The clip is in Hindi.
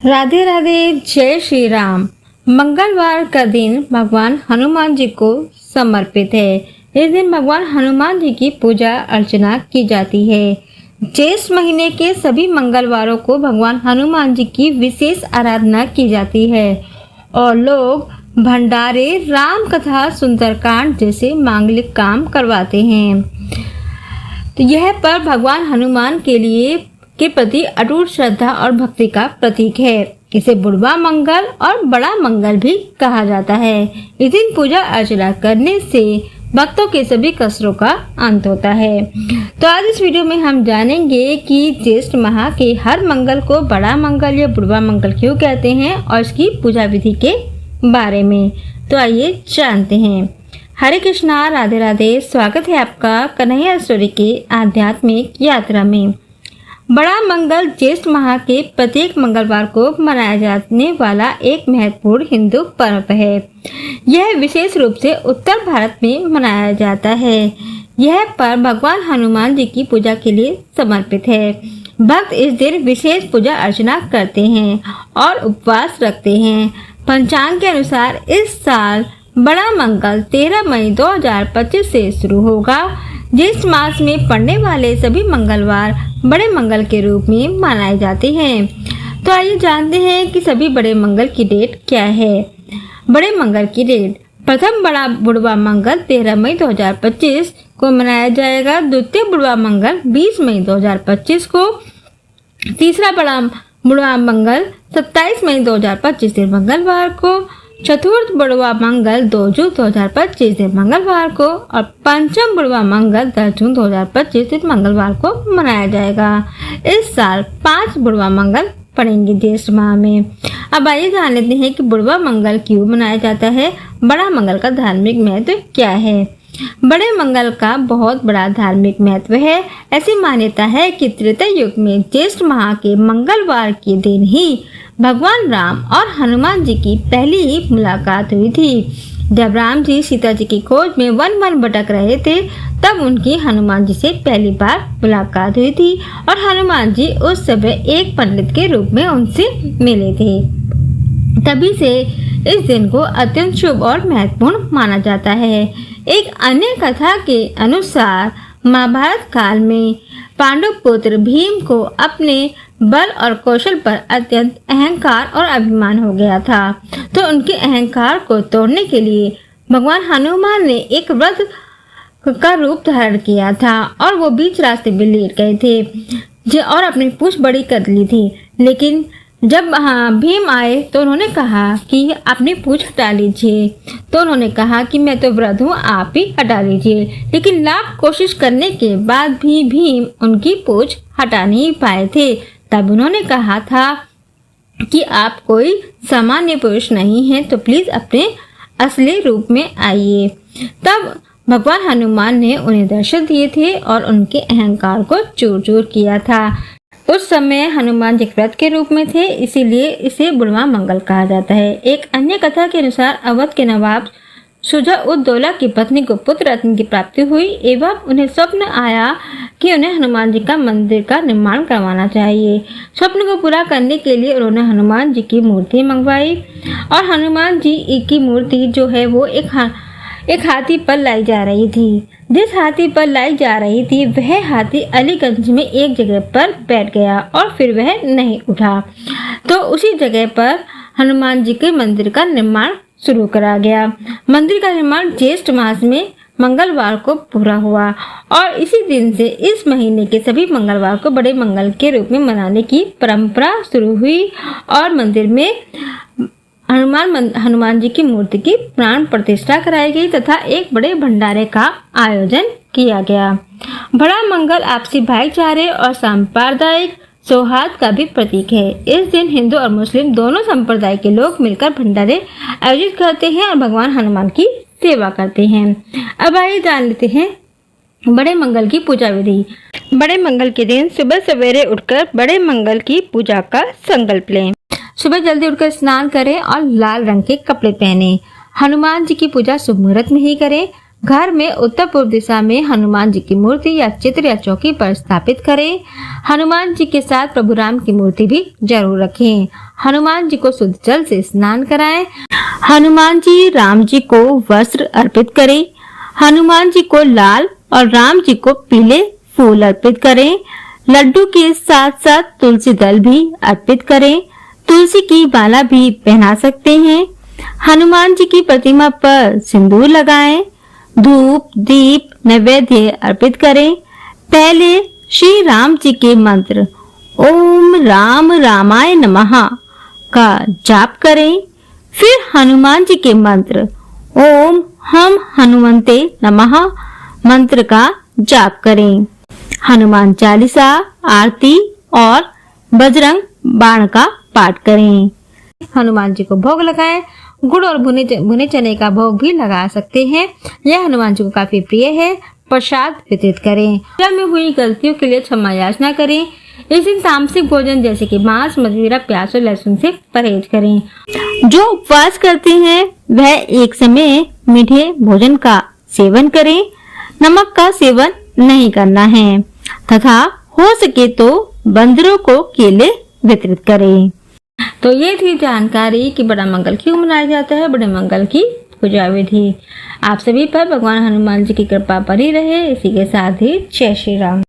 राधे राधे, जय श्री राम। मंगलवार का दिन भगवान हनुमान जी को समर्पित है। इस दिन भगवान हनुमान जी की पूजा अर्चना की जाती है। ज्येष्ठ महीने के सभी मंगलवारों को भगवान हनुमान जी की विशेष आराधना की जाती है और लोग भंडारे, राम कथा, सुंदरकांड जैसे मांगलिक काम करवाते हैं। तो यह पर्व भगवान हनुमान के प्रति अटूट श्रद्धा और भक्ति का प्रतीक है। इसे बुढ़वा मंगल और बड़ा मंगल भी कहा जाता है। इस दिन पूजा अर्चना करने से भक्तों के सभी कष्टों का अंत होता है। तो आज इस वीडियो में हम जानेंगे कि ज्येष्ठ माह के हर मंगल को बड़ा मंगल या बुढ़वा मंगल क्यों कहते हैं और इसकी पूजा विधि के बारे में। तो आइए जानते हैं। हरे कृष्णा, राधे राधे। स्वागत है आपका कन्हैया स्टोरी के आध्यात्मिक यात्रा में। बड़ा मंगल ज्येष्ठ माह के प्रत्येक मंगलवार को मनाया जाने वाला एक महत्वपूर्ण हिंदू पर्व है। यह विशेष रूप से उत्तर भारत में मनाया जाता है। यह पर्व भगवान हनुमान जी की पूजा के लिए समर्पित है। भक्त इस दिन विशेष पूजा अर्चना करते हैं और उपवास रखते हैं। पंचांग के अनुसार इस साल बड़ा मंगल 13 मई 2025 से शुरू होगा। ज्येष्ठ मास में पड़ने वाले सभी मंगलवार बड़े मंगल के रूप में मनाए जाते हैं। तो आइए जानते हैं कि सभी बड़े मंगल की डेट क्या है। बड़े मंगल की डेट: प्रथम बड़ा बुढ़वा मंगल 13 मई 2025 को मनाया जाएगा। द्वितीय बुढ़वा मंगल 20 मई 2025 को। तीसरा बड़ा बुढ़वा मंगल 27 मई 2025 दिन मंगलवार को। चतुर्थ बुढ़वा मंगल 2 जून 2025 दिन मंगलवार को और पंचम बुढ़वा मंगल 10 जून 2025 दिन मंगलवार को मनाया जाएगा। इस साल 5 बुढ़वा मंगल पड़ेंगे ज्येष्ठ माह में। अब आइए जान लेते हैं कि बुढ़वा मंगल क्यों मनाया जाता है। बड़ा मंगल का धार्मिक महत्व क्या है। बड़े मंगल का बहुत बड़ा धार्मिक महत्व है। ऐसी मान्यता है कि त्रेता युग में ज्येष्ठ माह के मंगलवार के दिन ही भगवान राम और हनुमान जी की पहली ही मुलाकात हुई थी। जब राम जी सीता जी की खोज में वन वन भटक रहे थे, तब उनकी हनुमान जी से पहली बार मुलाकात हुई थी और हनुमान जी उस समय एक पंडित के रूप में उनसे मिले थे। तभी से इस दिन को अत्यंत शुभ और महत्वपूर्ण माना जाता है। एक अन्य कथा के अनुसार महाभारत काल में पांडु पुत्र भीम को अपने बल और कौशल पर अत्यंत अहंकार और अभिमान हो गया था। तो उनके अहंकार को तोड़ने के लिए भगवान हनुमान ने एक व्रत का रूप धारण किया था और वो बीच रास्ते में लेट गए थे और अपनी पूंछ बड़ी कर ली थी। लेकिन जब भीम आए तो उन्होंने कहा कि अपनी पूंछ हटा लीजिए। तो उन्होंने कहा कि मैं तो वृद्ध हूँ, आप ही हटा लीजिए। लेकिन लाख कोशिश करने के बाद भी भीम उनकी पूंछ हटा नहीं पाए थे। तब उन्होंने कहा था कि आप कोई सामान्य पुरुष नहीं हैं, तो प्लीज अपने असली रूप में आइए। तब भगवान हनुमान ने उन्हें दर्शन दिए थे और उनके अहंकार को चूर चूर किया था। उस समय हनुमान जी व्रत के रूप में थे, इसीलिए इसे बुढ़वा मंगल कहा जाता है। एक अन्य कथा के अनुसार अवध के नवाब शुजा-उद-दौला की पत्नी को पुत्र रत्न की प्राप्ति हुई एवं उन्हें स्वप्न आया कि उन्हें हनुमान जी का मंदिर का निर्माण करवाना चाहिए। स्वप्न को पूरा करने के लिए उन्होंने हनुमान जी की मूर्ति मंगवाई और हनुमान जी की मूर्ति जो है वो एक हाथी पर लाई जा रही थी। जिस हाथी पर लाई जा रही थी वह हाथी अलीगंज में एक जगह पर बैठ गया और फिर वह नहीं उठा। तो उसी जगह पर हनुमान जी के मंदिर का निर्माण शुरू करा गया। मंदिर का निर्माण ज्येष्ठ मास में मंगलवार को पूरा हुआ और इसी दिन से इस महीने के सभी मंगलवार को बड़े मंगल के रूप में मनाने की परंपरा शुरू हुई और मंदिर में हनुमान जी की मूर्ति की प्राण प्रतिष्ठा कराई गई तथा एक बड़े भंडारे का आयोजन किया गया। बड़ा मंगल आपसी भाईचारे और सांप्रदायिक सौहार्द का भी प्रतीक है। इस दिन हिंदू और मुस्लिम दोनों संप्रदाय के लोग मिलकर भंडारे आयोजित करते हैं और भगवान हनुमान की सेवा करते हैं। अब आइए जान लेते हैं बड़े मंगल की पूजा विधि। बड़े मंगल के दिन सुबह सवेरे उठकर बड़े मंगल की पूजा का संकल्प लें। सुबह जल्दी उठकर स्नान करें और लाल रंग के कपड़े पहने। हनुमान जी की पूजा शुभ मुहूर्त में ही करें। घर में उत्तर पूर्व दिशा में हनुमान जी की मूर्ति या चित्र या चौकी पर स्थापित करें। हनुमान जी के साथ प्रभु राम की मूर्ति भी जरूर रखें। हनुमान जी को शुद्ध जल से स्नान कराएं। हनुमान जी राम जी को वस्त्र अर्पित करें। हनुमान जी को लाल और राम जी को पीले फूल अर्पित करें। लड्डू के साथ साथ तुलसी दल भी अर्पित करें। तुलसी की माला भी पहना सकते हैं। हनुमान जी की प्रतिमा पर सिंदूर लगाएं। धूप दीप नैवेद्य अर्पित करें। पहले श्री राम जी के मंत्र ओम राम रामाय नमः का जाप करें। फिर हनुमान जी के मंत्र ओम हम हनुमंते नमः मंत्र का जाप करें। हनुमान चालीसा आरती और बजरंग बाण का पाठ करें। हनुमान जी को भोग लगाएं। गुड़ और भुने चने का भोग भी लगा सकते हैं। यह हनुमान जी को काफी प्रिय है। प्रसाद वितरित करें। पूजा में हुई गलतियों के लिए क्षमा याचना करें। इस दिन तामसिक भोजन जैसे कि मांस मदिरा प्याज और लहसुन से परहेज करें। जो उपवास करते हैं वह एक समय मीठे भोजन का सेवन करें। नमक का सेवन नहीं करना है तथा हो सके तो बंदरों को केले वितरित करें। तो ये थी जानकारी कि बड़ा मंगल क्यों मनाया जाता है, बड़े मंगल की पूजा विधि। आप सभी पर भगवान हनुमान जी की कृपा बनी रहे। इसी के साथ ही जय श्री राम।